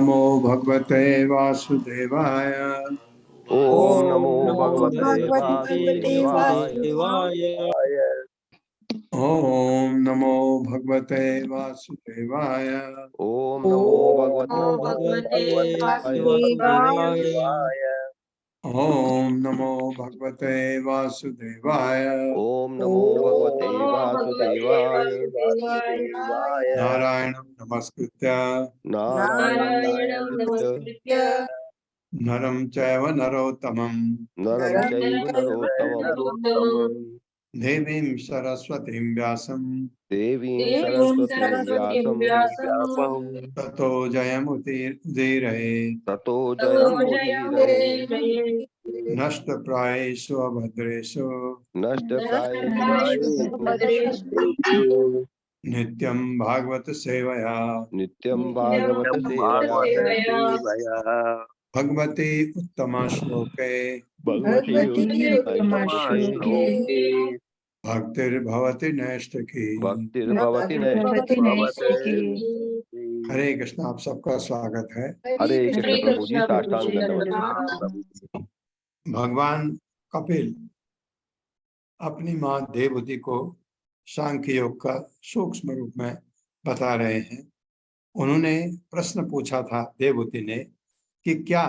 नमो भगवते वासुदेवाय। ओम नमो नमो भगवते भगवते वासुदेवाय। ओम नमो भगवते वासुदेवाय। ओम नमो भगवते वासुदेवाय। ओम नमो भगवते वासुदेवाय। ओम नमो भगवते वासुदेवाय। नारायणं नमस्कृत्य नारायणं नमस्कृत्य नरं चैव नरोत्तमं नरं चैव नरोत्तमं देवीं सरस्वतीं व्यासं देवीं सरस्वतीं व्यासं ततो जयमुदीरये। ततो जयमुदीरये। नष्टप्रायेषु अभद्रेषु नष्टप्रायेषु नित्यं भागवत सेवया नित्यं भागवत सेवया भगवती उत्तमा श्लोके भगवती उत्तमश्लोके भक्तिर्भवति नैष्ठिकी। भक्तिर्भवति नैष्ठिकी। हरे कृष्ण। आप सबका स्वागत है। हरे कृष्ण प्रभु जी, साष्टांग दंडवत। भगवान कपिल अपनी माँ देवहूति को सांख्य योग का सूक्ष्म रूप में बता रहे हैं। उन्होंने प्रश्न पूछा था देवहूति ने कि क्या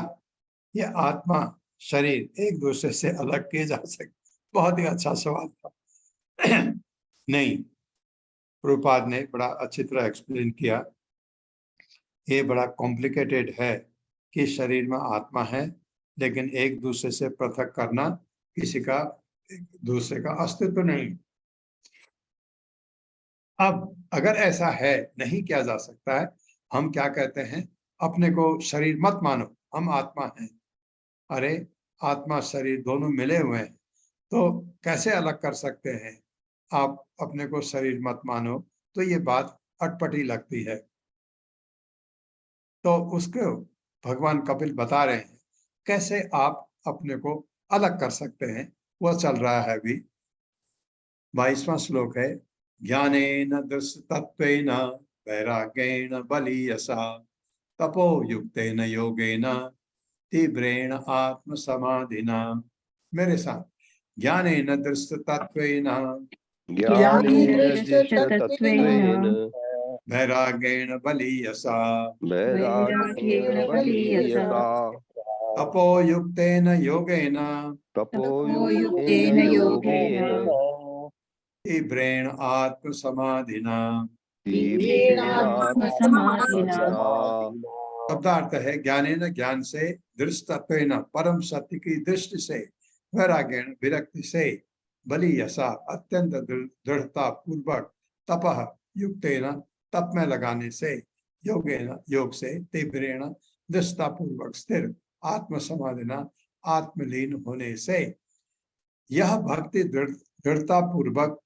ये आत्मा शरीर एक दूसरे से अलग किए जा सकते। बहुत ही अच्छा सवाल था। नहीं, प्रभुपाद ने बड़ा अच्छी तरह एक्सप्लेन किया। ये बड़ा कॉम्प्लिकेटेड है कि शरीर में आत्मा है, लेकिन एक दूसरे से पृथक करना किसी का एक दूसरे का अस्तित्व नहीं। अब अगर ऐसा है, नहीं किया जा सकता है, हम क्या कहते हैं, अपने को शरीर मत मानो, हम आत्मा हैं। अरे आत्मा शरीर दोनों मिले हुए हैं, तो कैसे अलग कर सकते हैं। आप अपने को शरीर मत मानो, तो ये बात अटपटी लगती है। तो उसको भगवान कपिल बता रहे हैं कैसे आप अपने को अलग कर सकते हैं। वह चल रहा है अभी। 22वां श्लोक है, ज्ञानेन दृष्टत्वेन वैराग्येण बलीयसा तपो युक्तेन योगेन तीव्रेण आत्म समाधिना। मेरे साथ, ज्ञानेन दृष्टत्वेन वैराग्येण बलीयसा तपो युक्तेन योगेन तीव्रेण आत्म समाधिना। शब्दार्थ है, ज्ञानेन ज्ञान से, दृष्टत्वेन परम सत्य की दृष्टि से, वैराग्येण विरक्ति से, बलीयसा अत्यंत दृढ़ता पूर्वक, तपः युक्तेन तप में लगाने से, योगेन योग से, तीव्रेण दृष्टा पूर्वक स्थिर, आत्म समाधिना आत्मलीन होने से। यह भक्ति दृढ़ता पूर्वक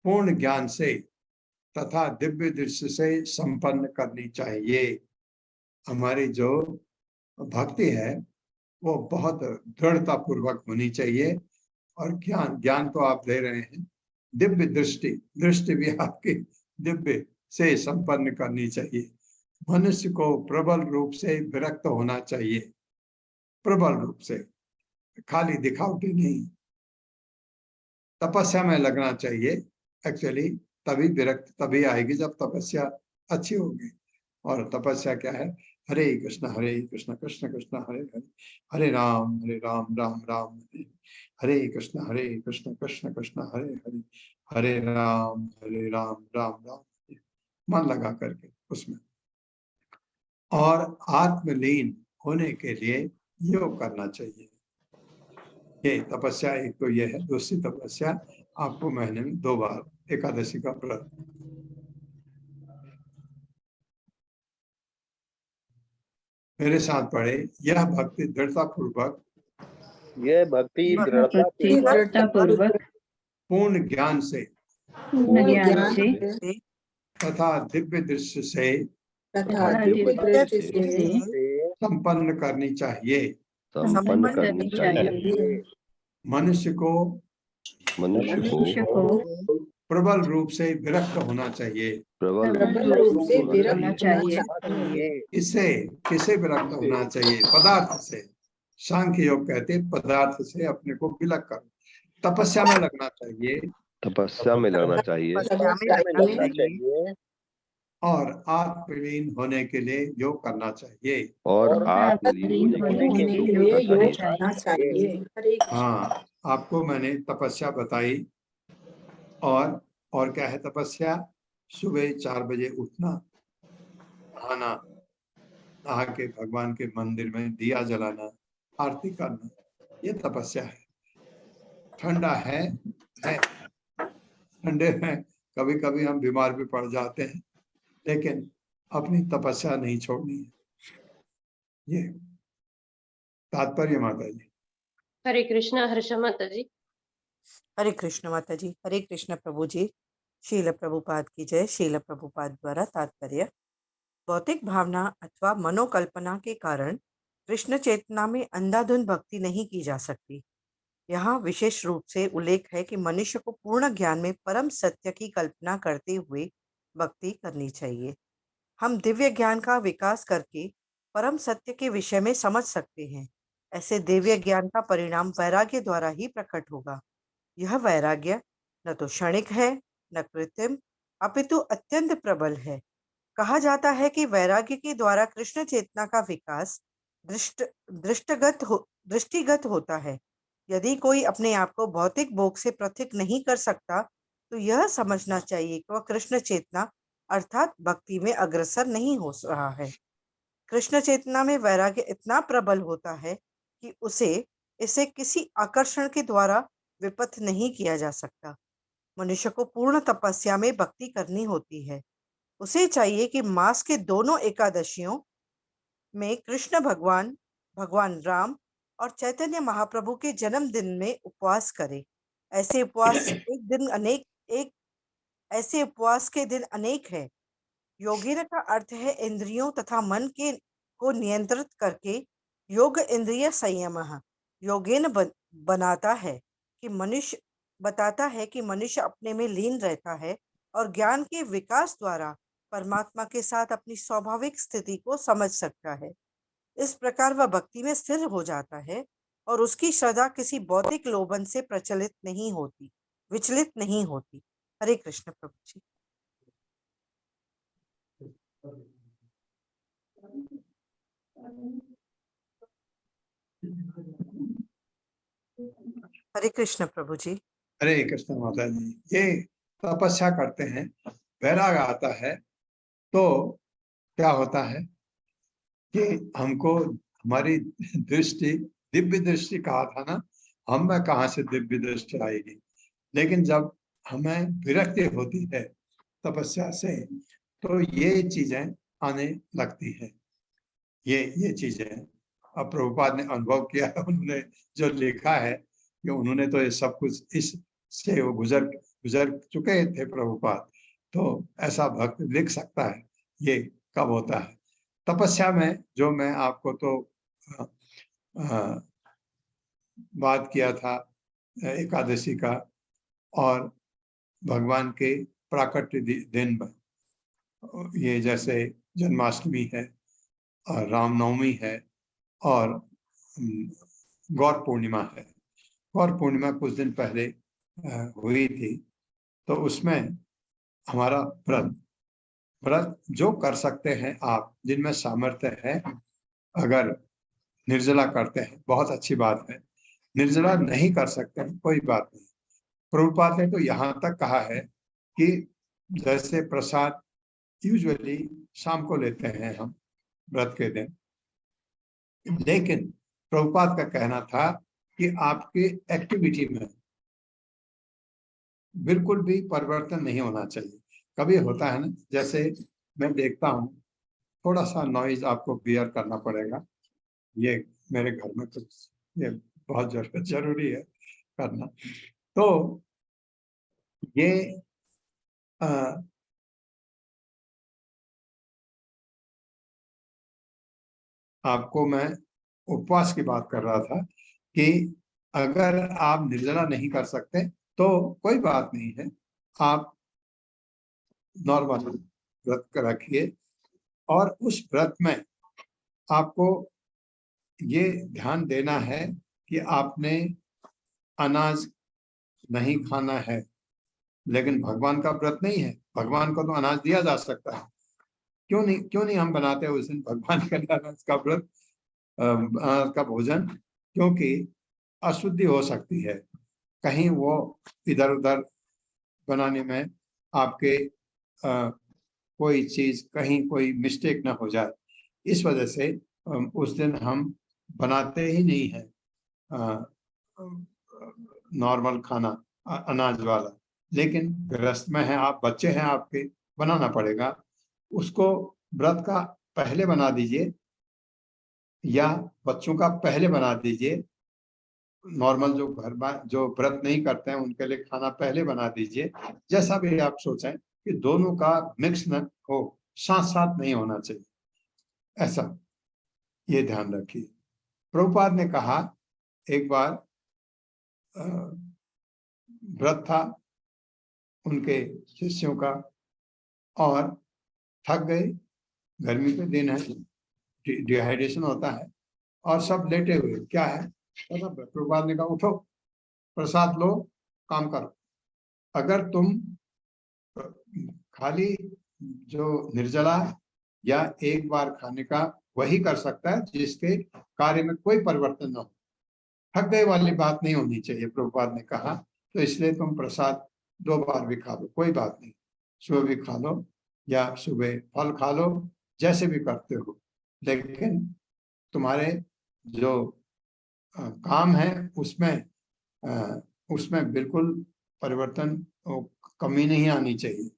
पूर्ण ज्ञान से तथा दिव्य दृष्टि से संपन्न करनी चाहिए। हमारी जो भक्ति है वो बहुत दृढ़ता पूर्वक होनी चाहिए। और ज्ञान तो आप दे रहे हैं, दिव्य दृष्टि भी आपकी दिव्य से संपन्न करनी चाहिए। मनुष्य को प्रबल रूप से विरक्त होना चाहिए, प्रबल रूप से, खाली दिखावटी नहीं। तपस्या में लगना चाहिए एक्चुअली, तभी विरक्त तभी आएगी जब तपस्या अच्छी होगी। और तपस्या क्या है, हरे कृष्ण कृष्ण कृष्ण हरे हरे, हरे राम राम राम हरे कृष्ण कृष्ण कृष्ण हरे हरे, हरे राम राम राम मन लगा करके उसमें। और आत्मलीन होने के लिए योग करना चाहिए। ये तपस्या एक तो ये है। दूसरी तपस्या आपको महीने में 2 बार एकादशी का व्रत। मेरे साथ पढ़े, यह भक्ति दृढ़ता पूर्वक, यह भक्ति दृढ़ता पूर्वक पूर्ण ज्ञान से तथा दिव्य दृष्टि से संपन्न करनी चाहिए। मनुष्य को प्रबल रूप से विरक्त होना चाहिए। प्रबल प्रबल रूप से विरक्त होना होना चाहिए। चाहिए। इससे किसे विरक्त होना चाहिए? पदार्थ से। सांख्य योग कहते हैं पदार्थ से अपने को विलग करो। तपस्या में लगना चाहिए तपस्या में लगना चाहिए तपस्या में तपस्या लगना में चाहिए और आत्मलीन होने के लिए योग करना चाहिए। और आत्मलीन होने के लिए के योग लिए करना योग चाहिए। करना चाहिए। हरे कृष्ण। हाँ, आपको मैंने तपस्या बताई। और क्या है तपस्या? सुबह 4 बजे उठना, नहाना, नहा के भगवान के मंदिर में दिया जलाना, आरती करना, ये तपस्या है। ठंडा है। ठंडे में कभी कभी हम बीमार भी पड़ जाते हैं, लेकिन अपनी तपस्या नहीं छोड़नी है। ये तात्पर्य माता जी। हरे कृष्णा हर्षा माता जी। हरे कृष्ण माता जी। हरे कृष्ण प्रभु जी। शील प्रभुपाद की जय। शील प्रभुपाद द्वारा तात्पर्य: भौतिक भावना अथवा मनोकल्पना के कारण कृष्ण चेतना में अंधाधुंध भक्ति नहीं की जा सकती। यहाँ विशेष रूप से उल्लेख है कि मनुष्य को पूर्ण ज्ञान में परम सत्य की कल्पना करते हुए भक्ति करनी चाहिए। हम दिव्य ज्ञान का विकास करके परम सत्य के विषय में समझ सकते हैं। ऐसे दिव्य ज्ञान का परिणाम वैराग्य द्वारा ही प्रकट होगा। यह वैराग्य न तो क्षणिक है, न कृत्रिम, अपितु अत्यंत प्रबल है। कहा जाता है कि वैराग्य के द्वारा कृष्ण चेतना का विकास दृष्टिगत होता है। यदि कोई अपने आप को भौतिक भोग से पृथक नहीं कर सकता, तो यह समझना चाहिए कि वह कृष्ण चेतना अर्थात भक्ति में अग्रसर नहीं हो रहा है। कृष्ण चेतना में वैराग्य इतना प्रबल होता है कि इसे किसी आकर्षण के द्वारा विपथ नहीं किया जा सकता। मनुष्य को पूर्ण तपस्या में भक्ति करनी होती है। उसे चाहिए कि मास के दोनों एकादशियों में कृष्ण भगवान, भगवान राम और चैतन्य महाप्रभु के जन्मदिन में उपवास करे। ऐसे उपवास के दिन अनेक है। योगेन का अर्थ है इंद्रियों तथा मन के को नियंत्रित करके। योग इंद्रिय संयमः योगेन बताता है कि मनुष्य अपने में लीन रहता है और ज्ञान के विकास द्वारा परमात्मा के साथ अपनी स्वाभाविक स्थिति को समझ सकता है। इस प्रकार वह भक्ति में स्थिर हो जाता है और उसकी श्रद्धा किसी भौतिक लोभन से विचलित नहीं होती। हरे कृष्ण प्रभु जी। हरे कृष्ण प्रभु जी। हरे कृष्ण माता जी। ये तपस्या करते हैं, वैराग आता है, तो क्या होता है कि हमको हमारी दृष्टि, दिव्य दृष्टि कहा था ना, हम में कहाँ से दिव्य दृष्टि आएगी? लेकिन जब हमें विरक्ति होती है तपस्या से, तो ये चीजें आने लगती है। ये चीजें अब प्रभुपाद ने अनुभव किया है। उन्होंने जो लिखा है कि उन्होंने तो ये सब कुछ इससे वो गुजर चुके थे प्रभुपाद, तो ऐसा भक्त लिख सकता है ये कब होता है। तपस्या में जो मैं आपको तो बात किया था एकादशी का, और भगवान के प्राकट्य दिन में, ये जैसे जन्माष्टमी है और रामनवमी है और गौर पूर्णिमा है। गौर पूर्णिमा कुछ दिन पहले हुई थी, तो उसमें हमारा व्रत जो कर सकते हैं आप, जिनमें सामर्थ्य है, अगर निर्जला करते हैं बहुत अच्छी बात है। निर्जला नहीं कर सकते हैं कोई बात नहीं। प्रभुपाद ने तो यहाँ तक कहा है कि जैसे प्रसाद यूजुअली शाम को लेते हैं हम व्रत के दिन, लेकिन प्रभुपाद का कहना था कि आपकी एक्टिविटी में बिल्कुल भी परिवर्तन नहीं होना चाहिए। कभी होता है ना, जैसे मैं देखता हूँ, थोड़ा सा नॉइज आपको बियर करना पड़ेगा। ये मेरे घर में कुछ ये बहुत जरूरी है करना। तो ये आपको मैं उपवास की बात कर रहा था कि अगर आप निर्जला नहीं कर सकते तो कोई बात नहीं है, आप नॉर्मल व्रत कर रखिए और उस व्रत में आपको ये ध्यान देना है कि आपने अनाज नहीं खाना है। लेकिन भगवान का व्रत नहीं है, भगवान को तो अनाज दिया जा सकता है। क्यों नहीं हम बनाते उस दिन भगवान के लिए अनाज का व्रत, अनाज का भोजन? क्योंकि अशुद्धि हो सकती है, कहीं वो इधर उधर बनाने में आपके कोई चीज कहीं कोई मिस्टेक ना हो जाए। इस वजह से उस दिन हम बनाते ही नहीं है नॉर्मल खाना अनाज वाला। लेकिन गृहस्थ में है, आप बच्चे हैं, आपके बनाना पड़ेगा। उसको व्रत का पहले बना दीजिए या बच्चों का पहले बना दीजिए। नॉर्मल जो घर में जो व्रत नहीं करते हैं उनके लिए खाना पहले बना दीजिए। जैसा भी आप सोचें कि दोनों का मिक्स न हो, साथ साथ नहीं होना चाहिए, ऐसा ये ध्यान रखिए। प्रभुपाद ने कहा एक बार व्रत था उनके शिष्यों का और थक गए, गर्मी के दिन है, डिहाइड्रेशन होता है और सब लेटे हुए, क्या है प्रभुपाद ने कहा उठो, प्रसाद लो, काम करो। अगर तुम खाली जो निर्जला या एक बार खाने का वही कर सकता है जिसके कार्य में कोई परिवर्तन न हो, थक गए वाली बात नहीं होनी चाहिए, प्रभुपाद ने कहा। तो इसलिए तुम प्रसाद 2 बार भी खा लो, कोई बात नहीं, सुबह भी खा लो या सुबह फल खा लो, जैसे भी करते हो। लेकिन तुम्हारे जो काम है उसमें बिल्कुल परिवर्तन, कमी नहीं आनी चाहिए।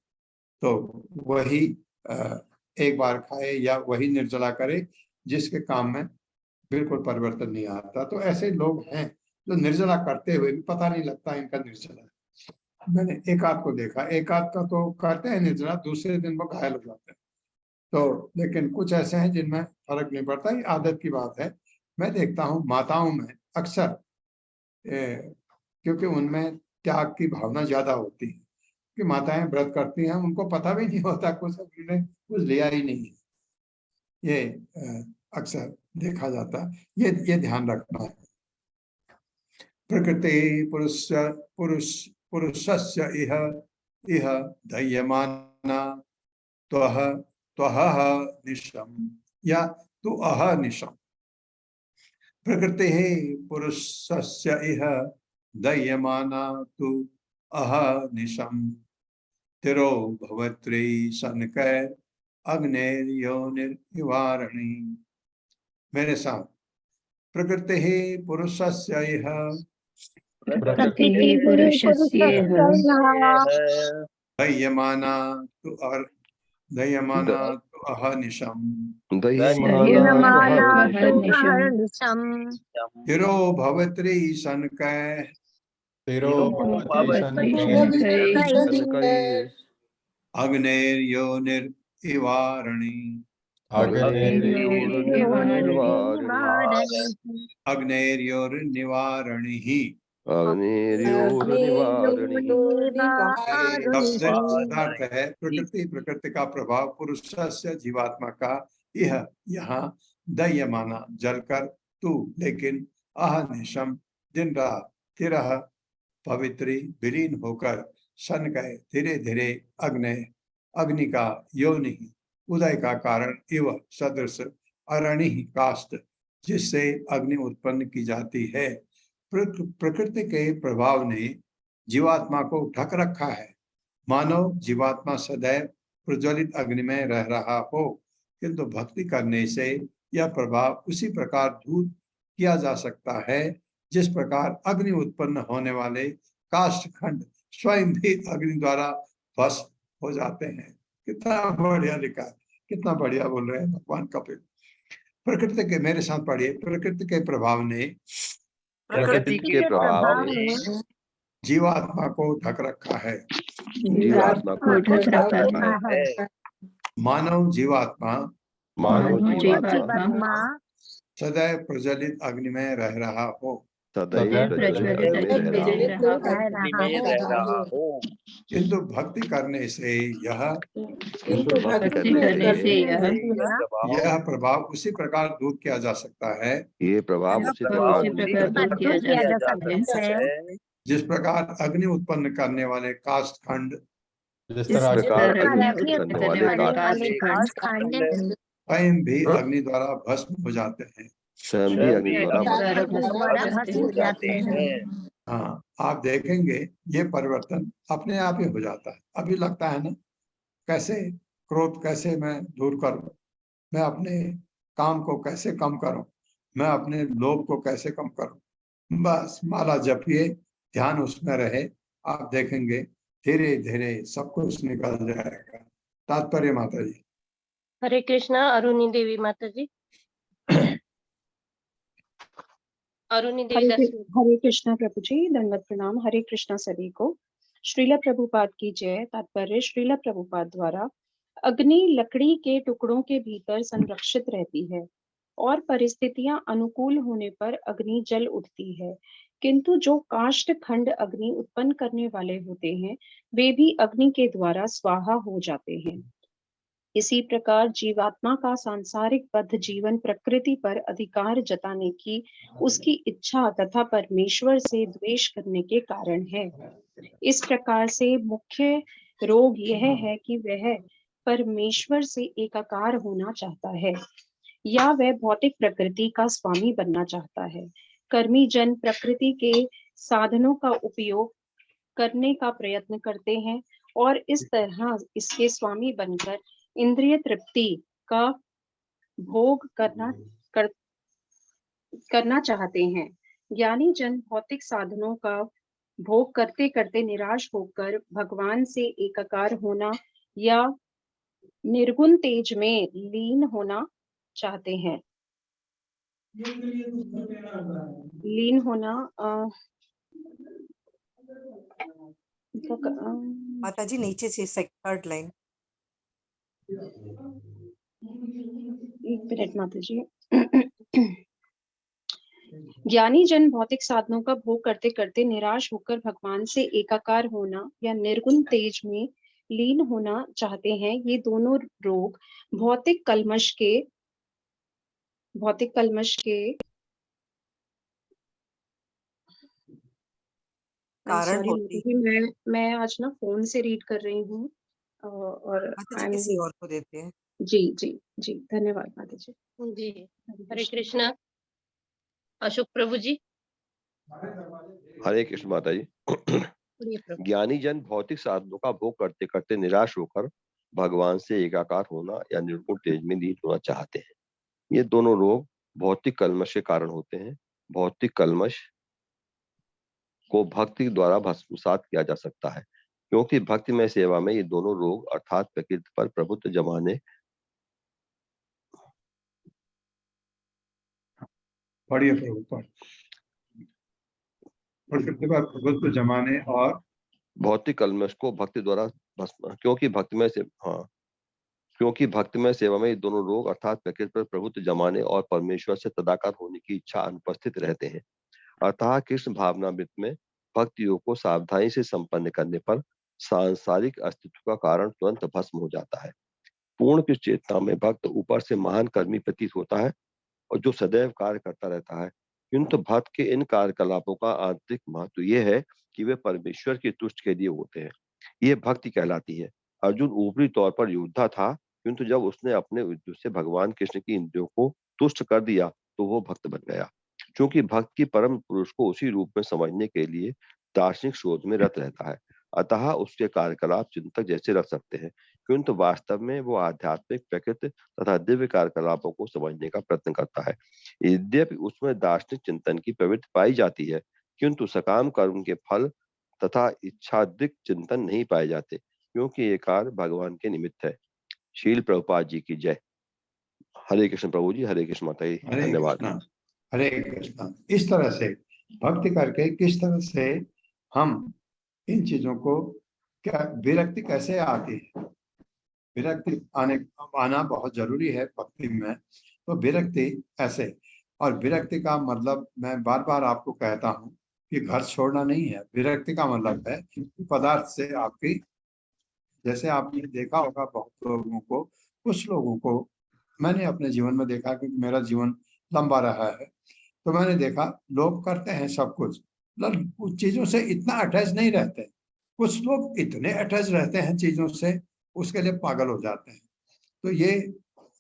तो वही एक बार खाए या वही निर्जला करे जिसके काम में बिल्कुल परिवर्तन नहीं आता। तो ऐसे लोग हैं जो निर्जला करते हुए भी पता नहीं लगता इनका निर्जला है। मैंने एक आध को देखा, एक आध का तो करते हैं निर्जला, दूसरे दिन वो घायल हो जाते हैं। तो लेकिन कुछ ऐसे हैं जिनमें फर्क नहीं पड़ता, ये आदत की बात है। मैं देखता हूँ माताओं में अक्सर क्योंकि उनमें त्याग की भावना ज्यादा होती है कि माताएं व्रत करती हैं, उनको पता भी नहीं होता कुछ, उन्होंने कुछ लिया ही नहीं है। ये अक्सर देखा जाता है, ये ध्यान रखना है। प्रकृति पुरुषस्य इह दह्यमाना त्वह निशम या तु अह निशम। प्रकृति पुरुषस्य इह दह्यमाना तु अह निशम तिरो भवत्री सनकै अग्नेर्योनिर्वारिणी। मेरे साथ, प्रकृति पुरुषस्य इह दह्यमाना तु अहनिशम तिरो भवत्री सनकै अग्नेर्योनिर्वारिणी। अग्नेर्योनिर्वारिणी अर्थ है प्रकृति का प्रभाव पुरुषस्य जीवात्मा का यह यहाँ दह्यमाना जलकर तू, लेकिन अहनिशम दिन रात तिरह पवित्री विलीन होकर सन गए धीरे धीरे अग्नि का योनि उदय का कारण इव सदृश अरणि काष्ठ जिससे अग्नि उत्पन्न की जाती है। प्रकृति के प्रभाव ने जीवात्मा को ढक रखा है, मानव जीवात्मा सदैव प्रज्वलित अग्नि में रह रहा हो, किंतु भक्ति करने से यह प्रभाव उसी प्रकार दूर किया जा सकता है जिस प्रकार अग्नि उत्पन्न होने वाले काष्ठ खंड स्वयं भी अग्नि द्वारा भस्म हो जाते हैं। कितना बढ़िया लिखा, कितना बढ़िया बोल रहे हैं भगवान कपिल। प्रकृति के, मेरे साथ पढ़िए, प्रकृति के प्रभाव ने जीवात्मा को ढक रखा है। मानव जीवात्मा सदैव प्रज्वलित अग्नि में रह रहा हो, सदैव प्रज्वलित प्रज्वलित में रह रहा हूँ। में रह रहा हूँ। किंतु भक्ति करने से यह किंतु भक्ति भक्ति करने से यह प्रभाव उसी प्रकार दूर किया जा सकता है ये प्रभाव उसी प्रकार दूर किया जा सकता है। जिस प्रकार अग्नि उत्पन्न करने वाले काष्ठखंड जिस प्रकार अग्नि उत्पन्न करने वाले काष्ठखंड स्वयं भी अग्नि द्वारा भस्म हो जाते हैं। स्वयं भी अग्नि द्वारा भस्म हो जाते हैं। हाँ, आप देखेंगे ये परिवर्तन अपने आप ही हो जाता है। अभी लगता है ना, कैसे क्रोध कैसे मैं दूर करूं, मैं अपने काम को कैसे कम करूं, मैं अपने लोभ को कैसे कम करूं। बस माला जपिए, ध्यान उसमें रहे, आप देखेंगे धीरे धीरे सब कुछ निकल जाएगा। तात्पर्य माता जी। हरे कृष्णा। अरुणी देवी माता जी। अरुणी देवी दास। हरे कृष्णा प्रभु जी, दंडवत प्रणाम। हरे कृष्णा सभी को। श्रीला प्रभुपाद की जय। तात्पर्य श्रीला प्रभुपाद द्वारा अग्नि लकड़ी के टुकड़ों के भीतर संरक्षित रहती है और परिस्थितियां अनुकूल होने पर अग्नि जल उठती है, किंतु जो काष्ठ खंड अग्नि उत्पन्न करने वाले होते हैं वे भी अग्नि के द्वारा स्वाहा हो जाते हैं। इसी प्रकार जीवात्मा का सांसारिक बद्ध जीवन प्रकृति पर अधिकार जताने की उसकी इच्छा तथा परमेश्वर से द्वेष करने के कारण है। इस प्रकार से मुख्य रोग यह है कि वह परमेश्वर से एकाकार होना चाहता है या वह भौतिक प्रकृति का स्वामी बनना चाहता है। कर्मी जन प्रकृति के साधनों का उपयोग करने का प्रयत्न करते हैं और इस तरह इसके स्वामी बनकर इंद्रिय तृप्ति का भोग करना चाहते हैं। ज्ञानी जन भौतिक साधनों का भोग करते करते निराश होकर भगवान से एकाकार होना या निर्गुण तेज में लीन होना चाहते हैं। लीन होना माता जी नीचे से थर्ड लाइन। एक मिनट माता जी। ज्ञानी जन भौतिक साधनों का भोग करते करते निराश होकर भगवान से एकाकार होना या निर्गुण तेज में लीन होना चाहते हैं। ये दोनों रोग भौतिक कल्मश के कारण सॉरी होती मैं आज ना फोन से रीड कर रही हूँ और माता जी किसी और को देते हैं। जी जी जी, धन्यवाद माता जी। जी हरे कृष्णा। अशोक प्रभु जी। हरे कृष्ण माता जी। ज्ञानी जन भौतिक साधनों का भोग करते करते निराश होकर भगवान से एकाकार होना या निर्गुण तेज में लीन होना चाहते हैं। ये दोनों रोग भौतिक कल्मश के कारण होते हैं। भौतिक कल्मश को भक्ति द्वारा भस्मसात किया जा सकता है, क्योंकि भक्तिमय सेवा में ये दोनों रोग अर्थात प्रकृति पर प्रभुत्व जमाने प्रकृति पर प्रभुत्व जमाने और भौतिक कल्मश को भक्ति द्वारा भस्म, क्योंकि भक्तिमय सेवा में ये दोनों रोग अर्थात प्रकृति पर प्रभुत्व जमाने और परमेश्वर से तदाकार होने की इच्छा अनुपस्थित रहते हैं। अतः कृष्ण भावनामृत में भक्ति योग को सावधानी से संपन्न करने पर सांसारिक अस्तित्व का कारण तुरंत भस्म हो जाता है। पूर्ण की चेतना में भक्त ऊपर से महान कर्मी प्रतीत होता है और जो सदैव कार्य करता रहता है, किंतु भक्त के इन कार्यकलापों का आंतरिक महत्व यह है कि वे परमेश्वर की तुष्ट के लिए होते हैं। ये भक्ति कहलाती है। अर्जुन ऊपरी तौर पर योद्धा था, किंतु जब उसने अपने युद्ध से भगवान कृष्ण की इंद्रियों को तुष्ट कर दिया तो वो भक्त बन गया। क्योंकि भक्त की परम पुरुष को उसी रूप में समझने के लिए दार्शनिक शोध में रत रहता है, अतः उसके कार्यकलाप चिंतक जैसे रख सकते हैं, किंतु वास्तव में वो आध्यात्मिक प्रकृति तथा दिव्य कार्यकलापों को समझने का प्रयत्न करता है। यद्यपि उसमें दार्शनिक चिंतन की प्रवृत्ति पाई जाती है, किंतु सकाम कर्म के फल तथा इच्छादिक चिंतन नहीं पाए जाते, क्योंकि ये कार्य भगवान के निमित्त है। शील प्रभुपाद जी की जय। हरे कृष्ण प्रभु जी। हरे कृष्ण माता जी। धन्यवाद। हरे कृष्णा। इस तरह से भक्ति करके किस तरह से हम इन चीजों को, क्या विरक्ति कैसे आती है, विरक्ति आना बहुत जरूरी है भक्ति में। तो विरक्ति ऐसे और विरक्ति का मतलब मैं बार बार आपको कहता हूँ कि घर छोड़ना नहीं है। विरक्ति का मतलब है कि पदार्थ से आपकी, जैसे आपने देखा होगा बहुत लोगों को, कुछ लोगों को मैंने अपने जीवन में देखा, क्योंकि मेरा जीवन लंबा रहा है, तो मैंने देखा लोग करते हैं सब कुछ, मतलब कुछ चीजों से इतना अटैच नहीं रहते। कुछ लोग इतने अटैच रहते हैं चीजों से, उसके लिए पागल हो जाते हैं। तो ये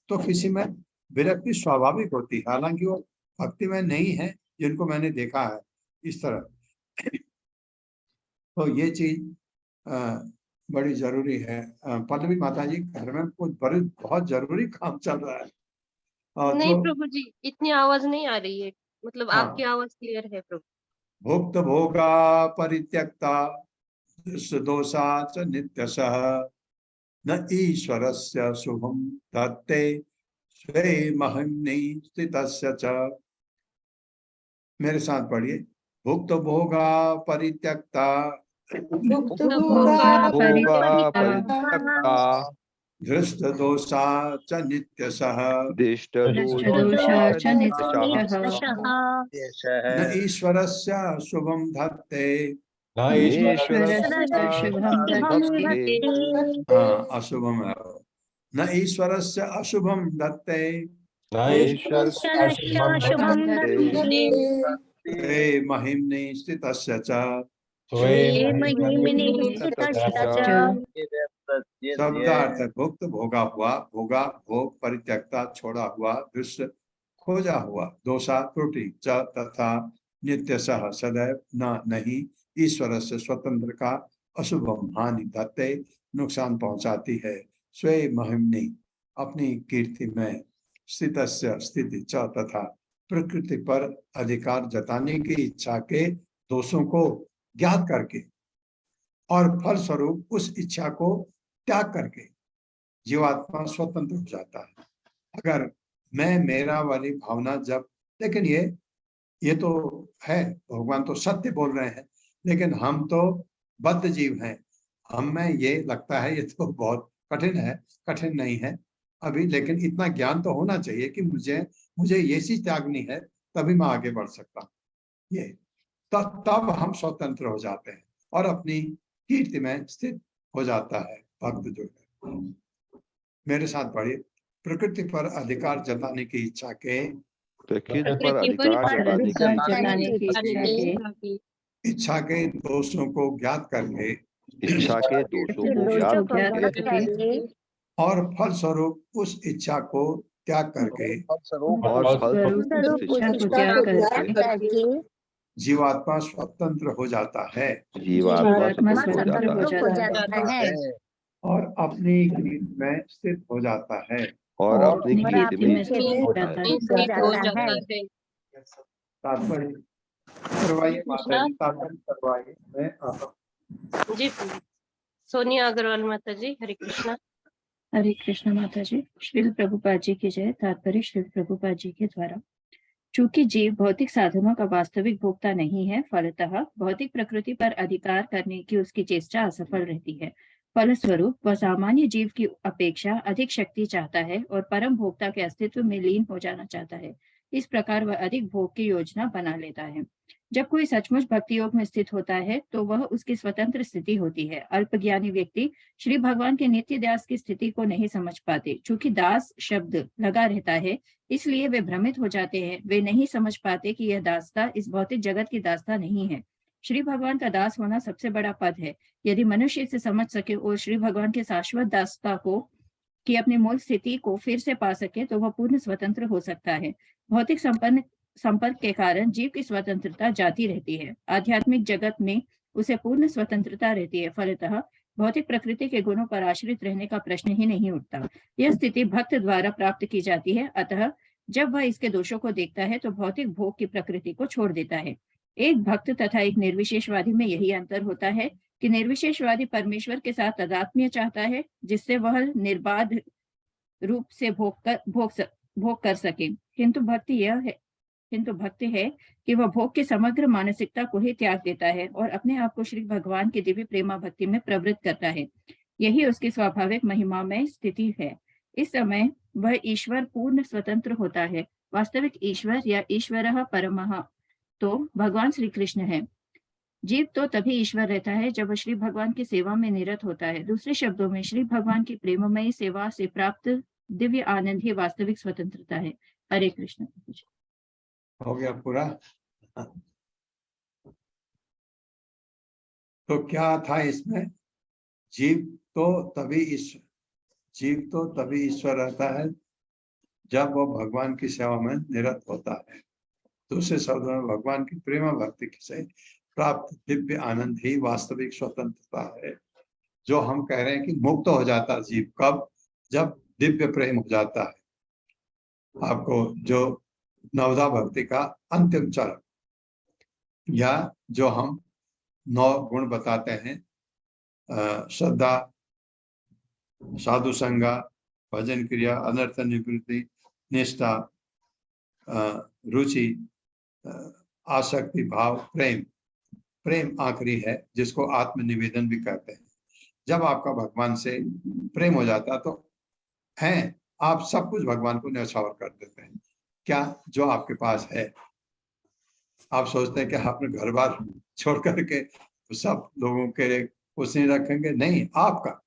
तो किसी में विरक्ति स्वाभाविक होती है, हालांकि वो भक्ति में नहीं है, जिनको मैंने देखा है इस तरह। तो ये चीज बड़ी जरूरी है। पल्लवी माता जी, घर में कुछ बड़े बहुत जरूरी काम चल रहा है। नहीं तो प्रभु जी, इतनी आवाज नहीं आ रही है, मतलब हाँ, आपकी आवाज क्लियर है प्रभु। भुक्त भोगा परित्यक्ता दोषा च नित्यशः न ईश्वरस्य शुभम दत्ते स्वे महिम्नि स्थितस्य च। मेरे साथ पढ़िए। भुक्त भोगा परित्यक्ता मुक्त भोगा भोगा भोगा परित्यक्ता परित्यक्ता धृष्ट दोषा च नित्यशः दिष्ट दोषा दोषा च नित्यशः नित्यशः न ईश्वरस्य शुभम धत्ते। ईश्वरस्य शुभं धत्ते हाँ, अशुभम है। न ईश्वरस्य अशुभम धत्ते ईश्वरस्य शुभं धत्ते ते महिम्नि स्थितस्य च। ये महिमनि स्थितस्य च। शब्दार्थ है, भुक्त भोगा हुआ, भोगा भोग परित्यक्ता छोड़ा हुआ, दृश्य खोजा हुआ, दोषा त्रुटि च तथा नित्यशः सदैव न नहीं, ईश्वर से स्वतंत्र का अशुभम हानि धत्ते नुकसान पहुंचाती है, स्वे महिमनि अपनी कीर्ति में, स्थितस्य स्थिति च तथा प्रकृति पर अधिकार जताने की इच्छा के दोषों को ज्ञात करके और फल स्वरूप उस इच्छा को त्याग करके जीवात्मा स्वतंत्र हो जाता है। अगर मैं मेरा वाली भावना जब, लेकिन ये तो है, भगवान तो सत्य बोल रहे हैं, लेकिन हम तो बद्ध जीव हैं। हम में ये लगता है ये तो बहुत कठिन है, कठिन नहीं है अभी, लेकिन इतना ज्ञान तो होना चाहिए कि मुझे ये चीज त्यागनी है, तभी मैं आगे बढ़ सकता हूँ। ये तब हम स्वतंत्र हो जाते हैं और अपनी कीर्ति में स्थित हो जाता है भक्त जो है। मेरे साथ पढ़िए। प्रकृति पर अधिकार जताने की इच्छा के, प्रकृति पर अधिकार जताने की इच्छा के दोषों को ज्ञात करके इच्छा के दोषों को ज्ञात करके और फल स्वरूप उस इच्छा को त्याग करके और फल स्वरूप इच्छा को त्याग करके जीवात्मा स्वतंत्र हो जाता है जीवात्मा स्वतंत्र हो जाता है और अपनी कीर्ति में स्थित हो जाता है। और अपनी कीर्ति में स्थित हो जाता है। तात्पर्य करवाइए माता जी, तात्पर्य करवाइए। मैं आता हूँ। जी प्रभु। सोनिया अग्रवाल माता जी, हरे कृष्णा। हरे कृष्ण माता जी। श्रील प्रभुपाद जी की जय। तात्पर्य श्रील प्रभुपाद जी के द्वारा। चूंकि जीव भौतिक साधनों का वास्तविक भोक्ता नहीं है, फलतः भौतिक प्रकृति पर अधिकार करने की उसकी चेष्टा असफल रहती है। फलस्वरूप वह सामान्य जीव की अपेक्षा अधिक शक्ति चाहता है और परम भोक्ता के अस्तित्व में लीन हो जाना चाहता है। इस प्रकार वह अधिक भोग की योजना बना लेता है। जब कोई सचमुच भक्ति योग में स्थित होता है तो वह उसकी स्वतंत्र स्थिति होती है। अल्पज्ञानी व्यक्ति श्री भगवान के नित्य दास की स्थिति को नहीं समझ पाते। चूंकि दास शब्द लगा रहता है, इसलिए वे भ्रमित हो जाते हैं। वे नहीं समझ पाते कि यह दासता इस भौतिक जगत की दासता नहीं है। श्री भगवान का दास होना सबसे बड़ा पद है। यदि मनुष्य इसे समझ सके और श्री भगवान के शाश्वत दासता को कि अपनी मूल स्थिति को फिर से पा सके, तो वह पूर्ण स्वतंत्र हो सकता है। भौतिक संपर्क के कारण जीव की स्वतंत्रता जाती रहती है। आध्यात्मिक जगत में उसे पूर्ण स्वतंत्रता रहती है। फलतः भौतिक प्रकृति के गुणों पर आश्रित रहने का प्रश्न ही नहीं उठता। यह स्थिति भक्त द्वारा प्राप्त की जाती है। अतः जब वह इसके दोषों को देखता है तो भौतिक भोग की प्रकृति को छोड़ देता है। एक भक्त तथा एक निर्विशेषवादी में यही अंतर होता है कि निर्विशेषवादी परमेश्वर के साथ तादात्म्य चाहता है, जिससे वह निर्बाध रूप से भोग कर सके। किंतु भक्त है कि वह भोग की समग्र मानसिकता को ही त्याग देता है और अपने आप को श्री भगवान की दिव्य प्रेमा भक्ति में प्रवृत्त करता है। यही उसकी स्वाभाविक महिमा में स्थिति है। इस समय वह ईश्वर पूर्ण स्वतंत्र होता है वास्तविक ईश्वर या ईश्वरः परमः तो भगवान श्री कृष्ण है। जीव तो तभी ईश्वर रहता है जब वह श्री भगवान की सेवा में निरत होता है। दूसरे शब्दों में श्री भगवान की प्रेममयी सेवा से प्राप्त दिव्य आनंद ही वास्तविक स्वतंत्रता है। हरे कृष्ण। हो गया पूरा। तो क्या था इसमें? जीव तो तभी ईश्वर रहता है जब वो भगवान की सेवा में निरत होता है। दूसरे शब्दों में भगवान की प्रेम भक्ति से प्राप्त दिव्य आनंद ही वास्तविक स्वतंत्रता है। जो हम कह रहे हैं कि मुक्त हो जाता जीव कब? जब दिव्य प्रेम हो जाता है। आपको जो नवधा भक्ति का अंतिम चरण, या जो हम 9 गुण बताते हैं, श्रद्धा, साधु संगा, भजन क्रिया, अनर्थ निवृत्ति, निष्ठा, रुचि, आसक्ति, भाव, प्रेम आखिरी है, जिसको आत्मनिवेदन भी कहते हैं। जब आपका भगवान से प्रेम हो जाता तो हैं आप सब कुछ भगवान को न्यौछावर कर देते हैं। क्या जो आपके पास है, आप सोचते हैं कि आपने घर बार छोड़ करके सब लोगों के लिए कुछ नहीं रखेंगे? नहीं, आपका,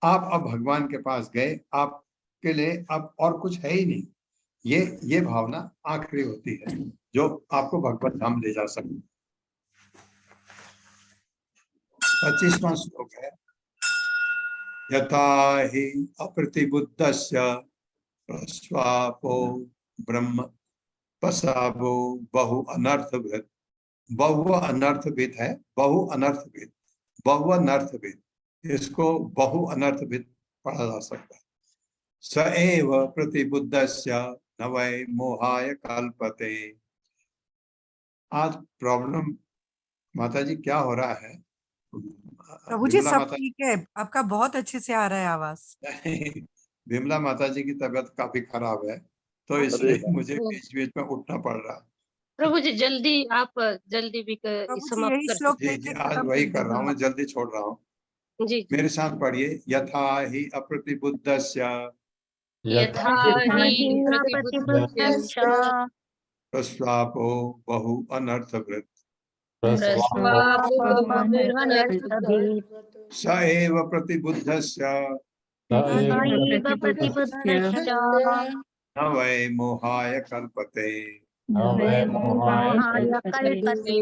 आप अब भगवान के पास गए, आपके लिए अब और कुछ है ही नहीं। ये भावना आखिरी होती है जो आपको भगवत धाम ले जा सकती। 25वां श्लोक है, यथा हि अप्रतिबुद्धस्य प्रस्वापो ब्रह्म पसाबो बहु अनर्थविद। बहु अनर्थविद है, बहु अनर्थविद, इसको बहु अनर्थविद पढ़ा जा सकता है। स एव प्रतिबुद्धस्य न वै मोहाय कल्पते। आज प्रॉब्लम माता जी क्या हो रहा है? प्रभु जी विमला सब माता ठीक है, आपका बहुत अच्छे से आ रहा है आवाज। विमला माता जी की तबीयत काफी खराब है, तो इसलिए मुझे बीच बीच में उठना पड़ रहा है। प्रभु जी जल्दी आप जल्दी भी प्रभु जी समाप्त यही कर श्लोक जी लेके आज खत्म वही कर कर रहा हूँ, मैं दीजिए। जल्दी छोड़ रहा हूँ। जी मेरे साथ पढ़िए, यथा ही अप्रतिबुद्धस्य यथा हि प्रतिबुद्धस्य प्रस्वापो बहु अनर्थकृत प्रस्वापो अनर्थविद। स एव प्रतिबुद्धस्य प्रतिबुद्धस्य न वै मोहाय कल्पते। न वै मोहाय कल्पते।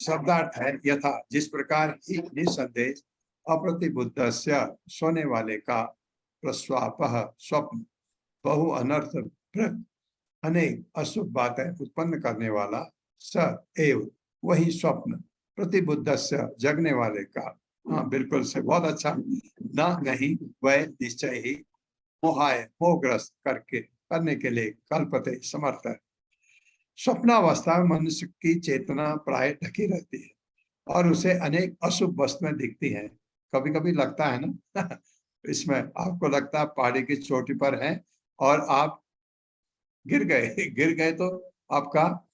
शब्दार्थ है, यथा जिस प्रकार ही निसंदेह अप्रतिबुद्धस्य सोने वाले का प्रस्वापः स्वप्न बहु अनर्थ अनेक अशुभ बातें उत्पन्न करने वाला, स एव वही स्वप्न प्रतिबुद्धस्य जगने वाले का, हाँ बिल्कुल से, बहुत अच्छा, न नहीं वह निश्चय ही मोहाय मोहग्रस्त करने के लिए कल्पते समर्थ है। स्वप्नावस्था में मनुष्य की चेतना प्राय ढकी रहती है और उसे अनेक अशुभ वस्तुएं दिखती हैं। कभी कभी लगता है ना इसमें आपको लगता है पहाड़ी की चोटी पर है और आप गिर गए तो आपका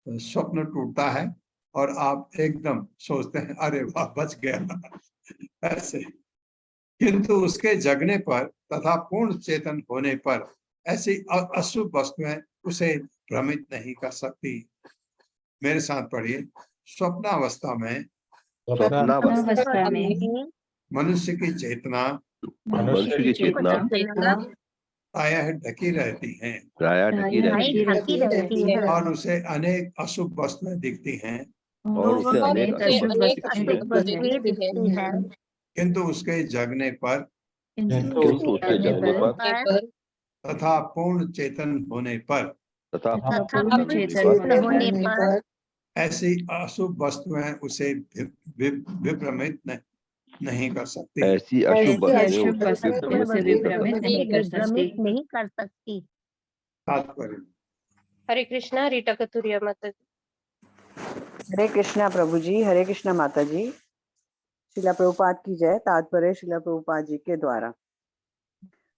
स्वप्न टूटता है और आप एकदम सोचते हैं अरे वाह बच गया ऐसे। किंतु उसके जगने पर तथा पूर्ण चेतन होने पर ऐसी अशुभ वस्तुएं उसे भ्रमित नहीं कर सकती। मेरे साथ पढ़िए, स्वप्नावस्था में मनुष्य की चेतना प्रायः ढकी रहती है और उसे अनेक अशुभ वस्तुएं दिखती हैं, और उसे अनेक अशुभ किंतु उसके जगने पर तथा पूर्ण चेतन होने पर ऐसी अशुभ वस्तुएं उसे विभ्रमित नहीं कर सकती। ऐसी अशुभ वस्तुएं उसे विभ्रमित नहीं कर सकती। तात्पर्य, हरे कृष्णा। रीटा कथुरिया माता जी। हरे कृष्णा प्रभु जी, हरे कृष्णा माता जी। श्रीला प्रभुपाद की जय। तात्पर्य श्रीला प्रभुपाद जी के द्वारा।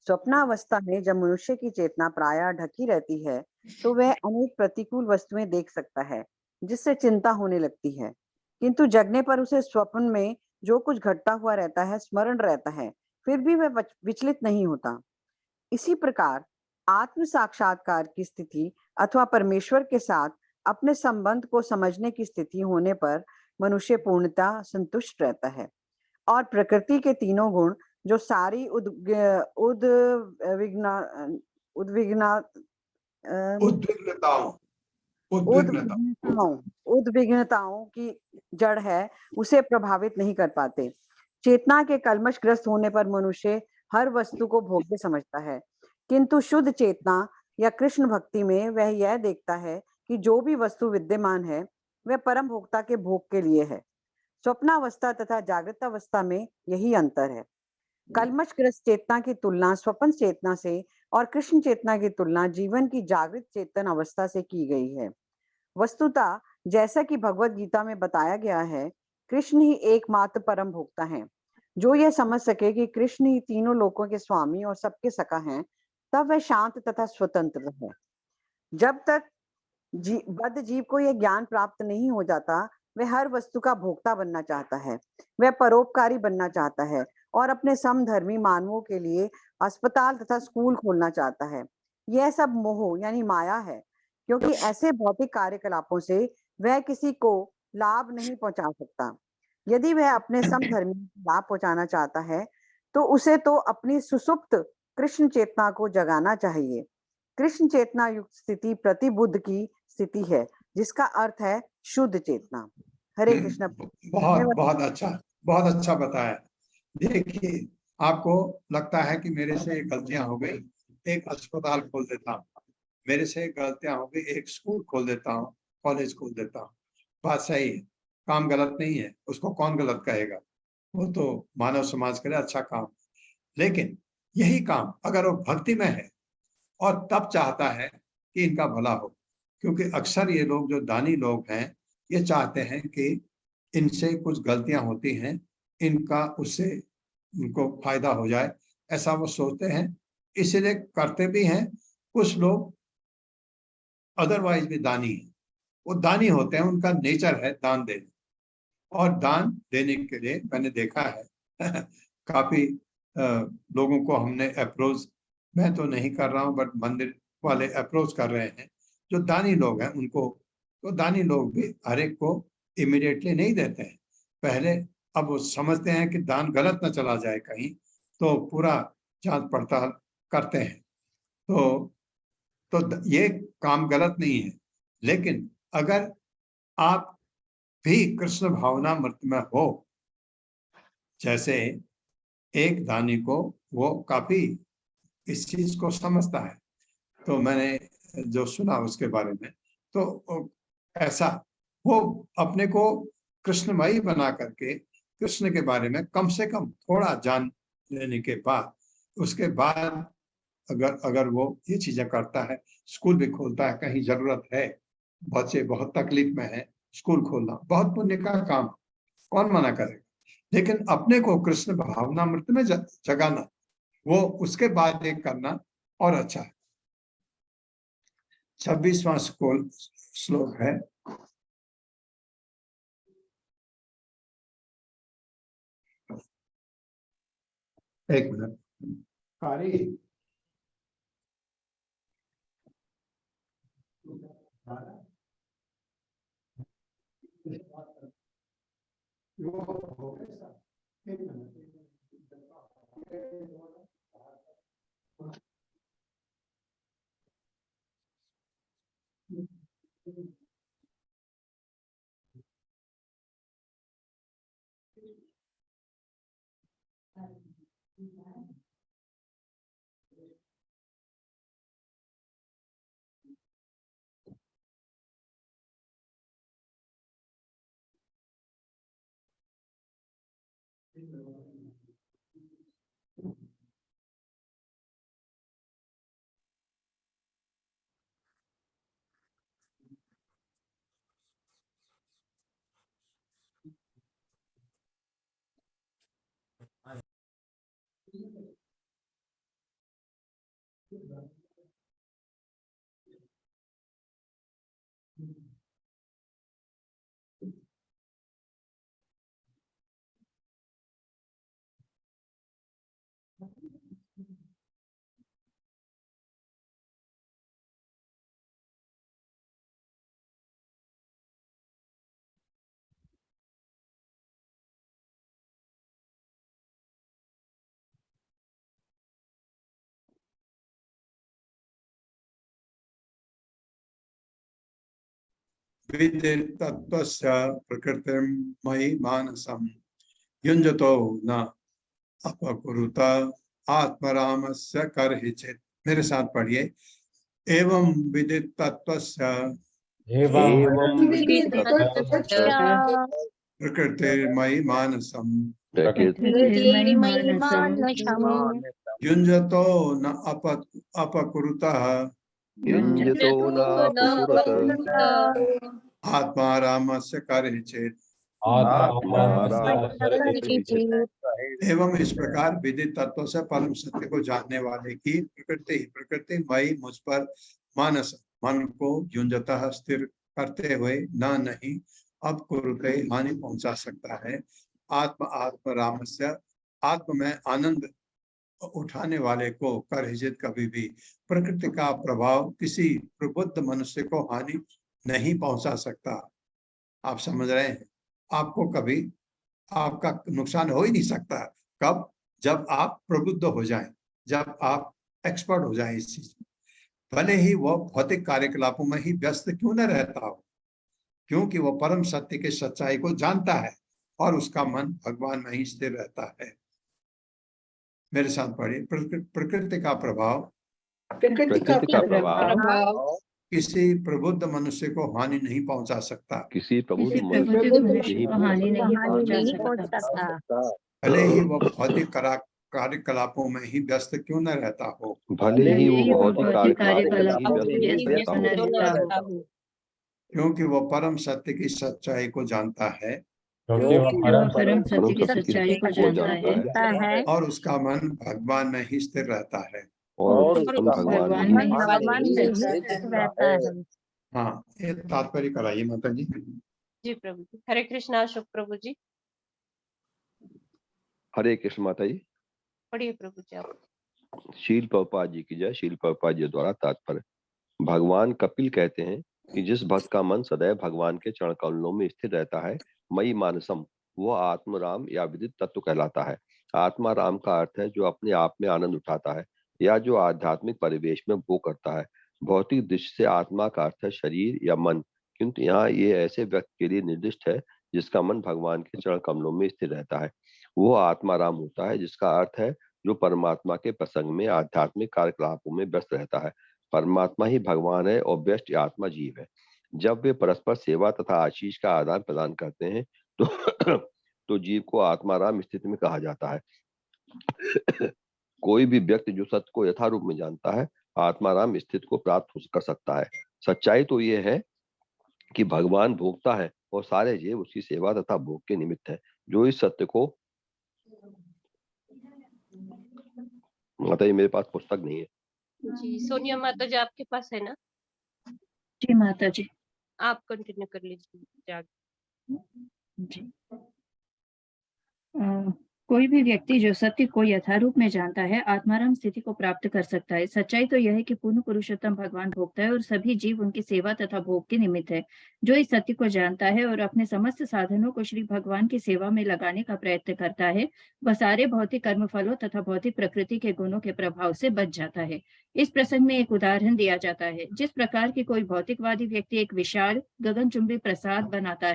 स्वप्नावस्था में जब मनुष्य की चेतना प्रायः ढकी रहती है तो वह अनेक प्रतिकूल वस्तुएं देख सकता है जिससे चिंता होने लगती है, किंतु जगने पर उसे स्वप्न में जो कुछ घटता हुआ रहता है स्मरण रहता है, फिर भी वह विचलित नहीं होता। इसी प्रकार आत्म साक्षात्कार की स्थिति अथवा परमेश्वर के साथ अपने संबंध को समझने की स्थिति होने पर मनुष्य पूर्णतः संतुष्ट रहता है और प्रकृति के तीनों गुण जो सारी उद्विग्ना उद्विग्नताओं उद्विग्नता उद्विग्नताओं की जड़ है उसे प्रभावित नहीं कर पाते। चेतना के कलमशग्रस्त होने पर मनुष्य हर वस्तु को भोग्य समझता है, किंतु शुद्ध चेतना या कृष्ण भक्ति में वह यह देखता है कि जो भी वस्तु विद्यमान है वह परम भोक्ता के भोग के लिए है। स्वप्नावस्था तथा जागृत अवस्था में यही अंतर है। कलमशग्रस्त चेतना की तुलना स्वप्न चेतना से और कृष्ण चेतना की तुलना जीवन की जागृत चेतन अवस्था से की गई है। वस्तुतः जैसा कि भगवत गीता में बताया गया है, कृष्ण ही एकमात्र परम भोक्ता हैं। जो यह समझ सके कि कृष्ण ही तीनों लोकों के स्वामी और सबके सखा हैं, तब वह शांत तथा स्वतंत्र है। जब तक बद्ध जीव को यह ज्ञान प्राप्त नहीं हो जाता, वह हर वस्तु का भोक्ता बनना चाहता है, वह परोपकारी बनना चाहता है और अपने समधर्मी मानवों के लिए अस्पताल तथा स्कूल खोलना चाहता है। यह सब मोह यानी माया है, क्योंकि ऐसे भौतिक कार्यकलापों से वह किसी को लाभ नहीं पहुंचा सकता। यदि वह अपने समधर्मी को लाभ पहुंचाना चाहता है, तो उसे तो अपनी सुसुप्त कृष्ण चेतना को जगाना चाहिए। कृष्ण चेतना युक्त स्थिति प्रतिबुद्ध की स्थिति है, जिसका अर्थ है शुद्ध चेतना। हरे कृष्ण। बहुत अच्छा बताया। देखिए, आपको लगता है कि मेरे से गलतियां हो गई, एक अस्पताल खोल देता हूँ, मेरे से गलतियां हो गई, एक स्कूल खोल देता हूँ, कॉलेज खोल देता हूँ। बात सही है, काम गलत नहीं है, उसको कौन गलत कहेगा, वो तो मानव समाज के लिए अच्छा काम। लेकिन यही काम अगर वो भक्ति में है और तब चाहता है कि इनका भला हो, क्योंकि अक्सर ये लोग जो दानी लोग हैं, ये चाहते हैं कि इनसे कुछ गलतियां होती हैं, इनका उससे उनको फायदा हो जाए, ऐसा वो सोचते हैं, इसलिए करते भी हैं। कुछ लोग अदरवाइज भी दानी हैं, वो दानी होते हैं, उनका नेचर है दान देने, और दान देने के लिए मैंने देखा है काफी लोगों को हमने अप्रोच, मैं तो नहीं कर रहा हूँ बट मंदिर वाले अप्रोच कर रहे हैं, जो दानी लोग हैं उनको। तो दानी लोग भी हर एक को इमीडिएटली नहीं देते हैं, पहले अब वो समझते हैं कि दान गलत ना चला जाए कहीं, तो पूरा जांच पड़ताल करते हैं। तो ये काम गलत नहीं है, लेकिन अगर आप भी कृष्ण भावना मृत में हो, जैसे एक दानी को वो काफी इस चीज को समझता है, तो मैंने जो सुना उसके बारे में, तो ऐसा वो अपने को कृष्णमयी बना करके कृष्ण के बारे में कम से कम थोड़ा जान लेने के बाद, उसके बाद अगर वो ये चीजें करता है, स्कूल भी खोलता है, कहीं जरूरत है, बच्चे बहुत तकलीफ में है, स्कूल खोलना बहुत पुण्य का काम, कौन मना करेगा। लेकिन अपने को कृष्ण भावनामृत में जगाना, वो उसके बाद एक करना और अच्छा है। 26वां श्लोक है। एक मिनट, कारी एक मिनट। विदितत्वस्य प्रकृतिर्मयि मानसं युञ्जतो न अपकुरुत आत्मरामस्य कर्हिचित्। मेरे साथ पढ़िए। एवं विदित तत्वस्य एवं विदितत्वस्य प्रकृतिर्मयि मानसं प्रकृतिर्मयि मानसं युञ्जतो न अपकुरुतः युञ्जतो नापकुरुत आत्मारामस्य कर्हिचित्। एवं इस प्रकार विदित तत्व से परम सत्य को जानने वाले की प्रकृति मई मुझ पर मानस मन को युंजतः स्थिर करते हुए नहीं अब कुरुते हानि पहुंचा सकता है। आत्म रामस्य आत्म में आनंद उठाने वाले को करहिजित कभी भी प्रकृति का प्रभाव किसी प्रबुद्ध मनुष्य को हानि नहीं पहुंचा सकता। आप समझ रहे हैं? आपको कभी आपका नुकसान हो ही नहीं सकता। कब? जब आप प्रबुद्ध हो जाएं, जब आप एक्सपर्ट हो जाएं इस चीज में। भले ही वह भौतिक कार्यकलापों में ही व्यस्त क्यों न रहता हो, क्योंकि वह परम सत्य के सच्चाई को जानता है और उसका मन भगवान में ही स्थिर रहता है। मेरे साथ पढ़िए। प्रकृति का प्रभाव किसी प्रबुद्ध मनुष्य को हानि नहीं पहुंचा सकता। किसी प्रबुद्ध किसी मनुष्य प्रबुद्ध को मनुष्य नहीं को हानि नहीं पहुंचा पहुंच सकता। सकता। भले ही वह भौतिक कार्यकलापों में ही व्यस्त क्यों न रहता हो, भले ही वो भौतिक भौतिक कार्यकलापों कार्यकलापों में में ही व्यस्त व्यस्त न हो, रहता हो, क्योंकि वह परम सत्य की सच्चाई को जानता है क्योंकि वह परम सत्य की सच्चाई को जानता है और उसका मन भगवान में ही स्थिर रहता है। और मन भगवान में ही भगवान में स्थित रहता है। हाँ, ये तात्पर्य कराइए माता जी। जी प्रभु जी। हरे कृष्णा अशोक प्रभु जी। हरे कृष्ण माता जी। पढ़िए प्रभु जी आप। शील प्रभुपाद जी की जय। शील प्रभुपाद जी द्वारा तात्पर्य। भगवान कपिल कहते हैं कि जिस भक्त का मन सदैव भगवान के चरण कमलों में स्थिर रहता है, मई मानसम, वो आत्मराम या विदित तत्व कहलाता है। आत्मा राम का अर्थ है जो अपने आप में आनंद उठाता है या जो आध्यात्मिक परिवेश में भोग करता है। भौतिक दृष्टि से आत्मा का अर्थ है शरीर या मन, किंतु यहाँ ये ऐसे व्यक्ति के लिए निर्दिष्ट है जिसका मन भगवान के चरण कमलों में स्थिर रहता है। वो आत्मा राम होता है, जिसका अर्थ है जो परमात्मा के प्रसंग में आध्यात्मिक कार्यकलापों में व्यस्त रहता है। परमात्मा ही भगवान है और व्यष्टि आत्मा जीव है। जब वे परस्पर सेवा तथा आशीष का आदान प्रदान करते हैं तो जीव को आत्माराम स्थिति में कहा जाता है। कोई भी व्यक्ति जो सत्य को यथारूप में जानता है, आत्माराम स्थिति को प्राप्त कर सकता है। सच्चाई तो यह है कि भगवान भोगता है और सारे जीव उसकी सेवा तथा भोग के निमित्त है। जो इस सत्य को, माता जी मेरे पास पुस्तक नहीं है जी। सोनिया माता जी आपके पास है ना? जी माता जी। आप कंटिन्यू कर लीजिए। जी। कोई भी व्यक्ति जो सत्य को यथारूप में जानता है, आत्माराम स्थिति को प्राप्त कर सकता है। सच्चाई तो यह है कि पूर्ण पुरुषोत्तम भगवान भोगता है और सभी जीव उनकी सेवा तथा भोग के निमित्त है। जो इस सत्य को जानता है और अपने समस्त साधनों को श्री भगवान की सेवा में लगाने का प्रयत्न करता है, वह सारे भौतिक कर्म फलों तथा भौतिक प्रकृति के गुणों के प्रभाव से बच जाता है। इस प्रसंग में एक उदाहरण दिया जाता है। जिस प्रकार की कोई भौतिकवादी व्यक्ति एक विशाल गगनचुंबी प्रासाद बनवाता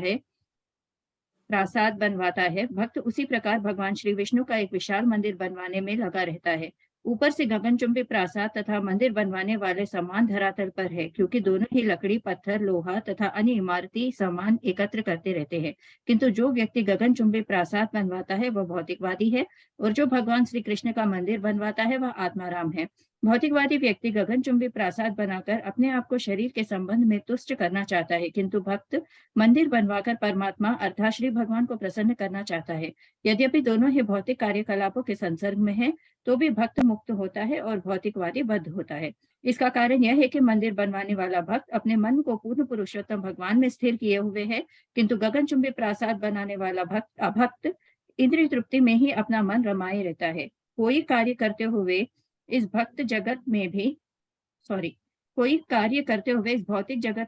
है, भक्त उसी प्रकार भगवान श्री विष्णु का एक विशाल मंदिर बनवाने में लगा रहता है। ऊपर से गगनचुंबी प्रासाद तथा मंदिर बनवाने वाले समान धरातल पर है, क्योंकि दोनों ही लकड़ी, पत्थर, लोहा तथा अन्य इमारती सामान एकत्र करते रहते हैं। किंतु जो व्यक्ति गगनचुंबी प्रासाद बनवाता है वह भौतिकवादी है, और जो भगवान श्री कृष्ण का मंदिर बनवाता है वह आत्माराम है। भौतिकवादी व्यक्ति गगनचुंबी प्रासाद बनाकर अपने आप को शरीर के संबंध में तुष्ट करना चाहता है, किंतु भक्त मंदिर बनवाकर परमात्मा अर्थात श्री भगवान को प्रसन्न करना चाहता है। यद्यपि दोनों ही भौतिक कार्यकलापों के संसर्ग में है, तो भी भक्त मुक्त होता है और भौतिकवादी बद्ध होता है। इसका कारण यह है कि मंदिर बनवाने वाला भक्त अपने मन को पूर्ण पुरुषोत्तम भगवान में स्थिर किए हुए है, किंतु गगनचुंबी प्रासाद बनाने वाला भक्त इंद्रिय तृप्ति में ही अपना मन रमाए रहता है। कोई कार्य करते हुए इस भौतिक जगत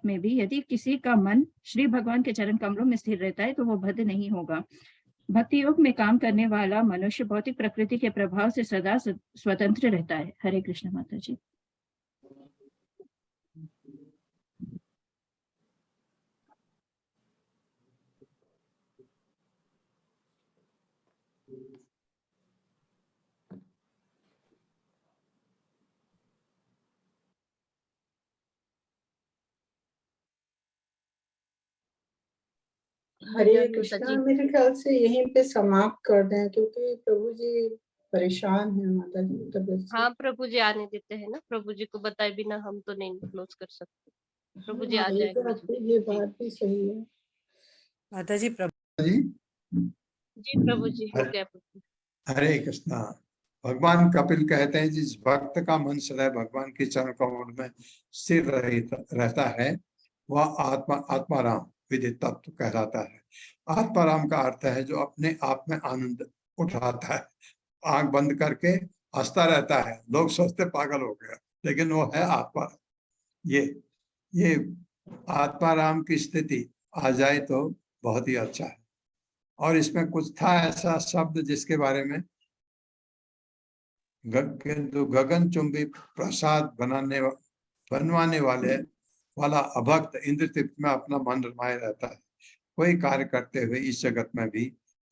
में भी यदि किसी का मन श्री भगवान के चरण कमलों में स्थिर रहता है तो वो बद्ध नहीं होगा। भक्ति योग में काम करने वाला मनुष्य भौतिक प्रकृति के प्रभाव से सदा स्वतंत्र रहता है। हरे कृष्ण माता जी। हरे भजन कृष्णा, सजीव। मेरे ख्याल से यहीं पे समाप्त कर दें, क्योंकि प्रभु जी परेशान है माता जी की तबीयत से। हाँ प्रभु जी आने देते हैं ना, प्रभु जी को बताए बिना हम तो नहीं क्लोज कर सकते। प्रभु जी हाँ, आ जाएंगे। ये बात भी सही है। माता जी प्रभु जी जी प्रभु जी हो गया प्रभु। हरे कृष्णा। भगवान कपिल कहते हैं जिस भक्त का मन सदैव भगवान के चरण कमल में स्थिर रहता है वह आत्माराम विदित तत्व कहलाता है। आत्माराम का अर्थ है जो अपने आप में आनंद उठाता है, आंख बंद करके हंसता रहता है, लोग सोचते पागल हो गया, लेकिन वो है आत्मा। ये आत्माराम की स्थिति आ जाए तो बहुत ही अच्छा है। और इसमें कुछ था ऐसा शब्द जिसके बारे में गगनचुंबी प्रसाद बनवाने वाला अभक्त इंद्रतीर्थ में अपना मन रमाये रहता है। कोई कार्य करते हुए इस जगत में भी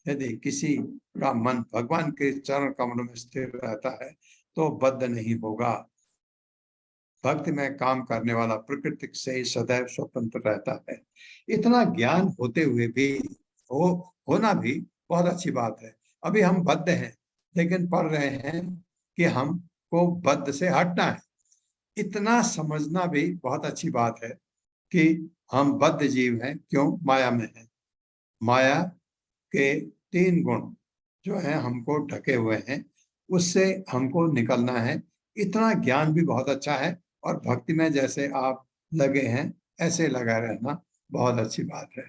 यदि किसी का मन भगवान के चरण कमलों में स्थिर रहता है तो बद्ध नहीं होगा। भक्ति में काम करने वाला प्रकृति से सदैव स्वतंत्र रहता है। इतना ज्ञान होते हुए भी होना भी बहुत अच्छी बात है। अभी हम बद्ध हैं, लेकिन पढ़ रहे हैं कि हमको बद्ध से हटना है। इतना समझना भी बहुत अच्छी बात है कि हम बद्ध जीव हैं, क्यों? माया में हैं। माया के 3 गुण जो है हमको ढके हुए हैं, उससे हमको निकलना है। इतना ज्ञान भी बहुत अच्छा है और भक्ति में जैसे आप लगे हैं ऐसे लगा रहना बहुत अच्छी बात है।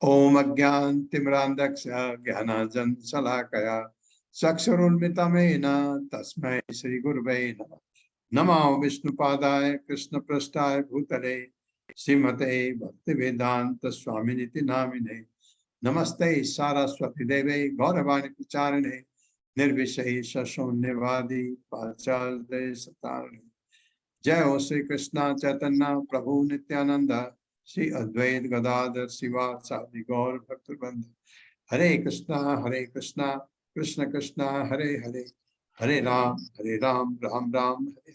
ओम अज्ञानतिमिरान्धस्य ज्ञानांजन शलाकया चक्षुरुन्मिलितमेन तस्मै श्री गुरवे नमः। नमो विष्णुपादाय कृष्णपृष्ठाय भूतले श्रीमते भक्तिवेदांत स्वामिनिति नामिने। नमस्ते सारस्वती देवे गौरवाणी प्रचारिणे निर्विषयी शून्यवादी पाश्चात्य सतारिणे। जय हो श्री कृष्ण चैतन्य प्रभु नित्यानंद श्री अद्वैत गदाधर शिवासादि गौर भक्तवृंद। हरे कृष्णा कृष्ण कृष्ण हरे हरे, हरे राम राम राम हरे